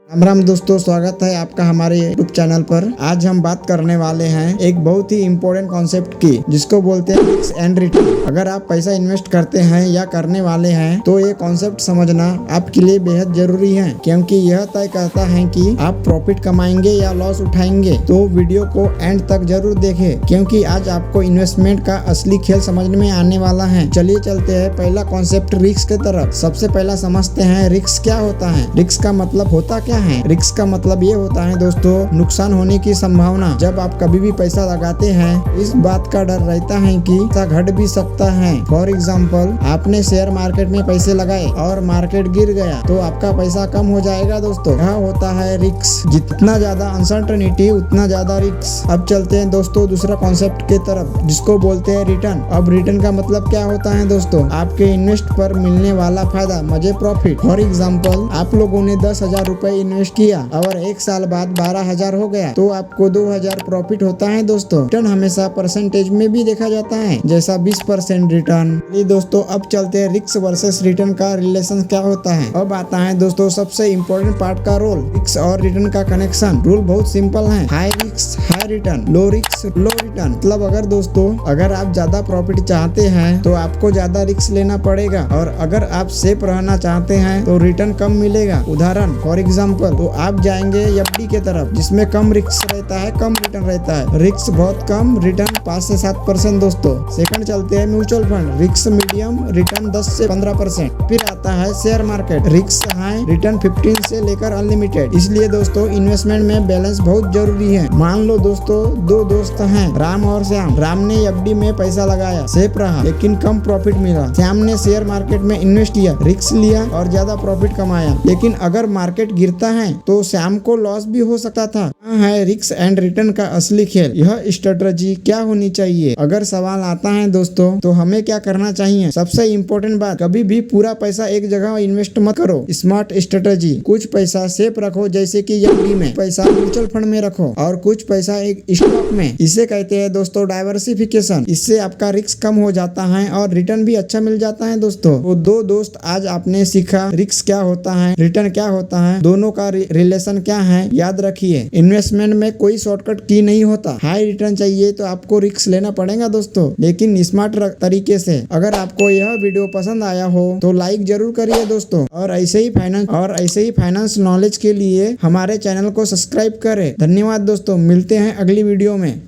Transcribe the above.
राम राम दोस्तों, स्वागत है आपका हमारे यूट्यूब चैनल पर। आज हम बात करने वाले हैं एक बहुत ही इम्पोर्टेंट कॉन्सेप्ट की, जिसको बोलते हैं रिस्क एंड रिटर्न। अगर आप पैसा इन्वेस्ट करते हैं या करने वाले हैं तो ये कॉन्सेप्ट समझना आपके लिए बेहद जरूरी है, क्योंकि यह तय करता है कि आप प्रॉफिट कमाएंगे या लॉस उठाएंगे। तो वीडियो को एंड तक जरूर देखें, क्योंकि आज आपको इन्वेस्टमेंट का असली खेल समझ में आने वाला है। चलिए चलते हैं पहला कॉन्सेप्ट रिस्क की तरफ। सबसे पहला समझते हैं रिस्क क्या होता है। रिस्क का मतलब होता क्या है? रिस्क का मतलब ये होता है दोस्तों, नुकसान होने की संभावना। जब आप कभी भी पैसा लगाते हैं, इस बात का डर रहता है कि पैसा घट भी सकता है। फॉर एग्जाम्पल, आपने शेयर मार्केट में पैसे लगाए और मार्केट गिर गया तो आपका पैसा कम हो जाएगा दोस्तों। यह होता है रिस्क। जितना ज्यादा अनसर्टेनिटी उतना ज्यादा रिस्क। अब चलते हैं दोस्तों दूसरा कॉन्सेप्ट की तरफ, जिसको बोलते हैं रिटर्न। अब रिटर्न का मतलब क्या होता है दोस्तों? आपके इन्वेस्ट पर मिलने वाला फायदा, मजे प्रॉफिट। फॉर एग्जाम्पल, आप लोगों ने 10,000 रुपए इन्वेस्ट किया और एक साल बाद 12,000 हो गया तो आपको 2,000 प्रॉफिट होता है दोस्तों। रिटर्न हमेशा परसेंटेज में भी देखा जाता है, जैसा 20% रिटर्न। ये दोस्तों अब चलते हैं रिस्क वर्सेस रिटर्न का रिलेशन क्या होता है। अब आता है दोस्तों सबसे इम्पोर्टेंट पार्ट का रोल, रिस्क और रिटर्न का कनेक्शन। रूल बहुत सिंपल है, high risk high return, low risk low return. मतलब अगर आप ज्यादा प्रॉफिट चाहते हैं तो आपको ज्यादा रिस्क लेना पड़ेगा, और अगर आप सेफ रहना चाहते हैं तो रिटर्न कम मिलेगा। उदाहरण फॉर एग्जाम्पल, तो आप जाएंगे एफडी के तरफ, जिसमें कम रिस्क रहता है, कम रिटर्न रहता है। रिस्क बहुत कम, रिटर्न 5 से 7% दोस्तों। सेकंड चलते हैं mutual fund, risk medium, return 10 से 15%। फिर आता है share market, risk high, return 15 से लेकर अनलिमिटेड। इसलिए दोस्तों इन्वेस्टमेंट में बैलेंस बहुत जरूरी है। मान लो दोस्तों, दो दोस्त हैं, राम और श्याम। राम ने एफडी में पैसा लगाया, सेफ रहा लेकिन कम प्रॉफिट मिला। श्याम ने शेयर मार्केट में इन्वेस्ट किया, रिस्क लिया और ज्यादा प्रॉफिट कमाया। लेकिन अगर मार्केट गिरता है तो श्याम को लॉस भी हो सकता था। है रिस्क एंड रिटर्न का असली खेल। यह स्ट्रेटजी क्या होनी चाहिए? अगर सवाल आता है दोस्तों तो हमें क्या करना चाहिए? सबसे इम्पोर्टेंट बात, कभी भी पूरा पैसा एक जगह इन्वेस्ट मत करो। स्मार्ट स्ट्रेटजी, कुछ पैसा सेफ रखो, जैसे कि एफडी में, पैसा म्यूचुअल फंड में रखो और कुछ पैसा एक स्टॉक में। इसे कहते हैं दोस्तों डाइवर्सिफिकेशन। इससे आपका रिस्क कम हो जाता है और रिटर्न भी अच्छा मिल जाता है दोस्तों। तो दो दोस्त, आज आपने सीखा रिस्क क्या होता है, रिटर्न क्या होता है, दोनों का रिलेशन क्या है। याद रखिए, इन्वेस्टमेंट में कोई शॉर्टकट की नहीं होता। हाई रिटर्न चाहिए तो आपको रिस्क लेना पड़ेगा दोस्तों, लेकिन स्मार्ट तरीके से। अगर आपको यह वीडियो पसंद आया हो तो लाइक जरूर करिए दोस्तों, और ऐसे ही फाइनेंस नॉलेज के लिए हमारे चैनल को सब्सक्राइब करें। धन्यवाद दोस्तों, मिलते हैं अगली वीडियो में।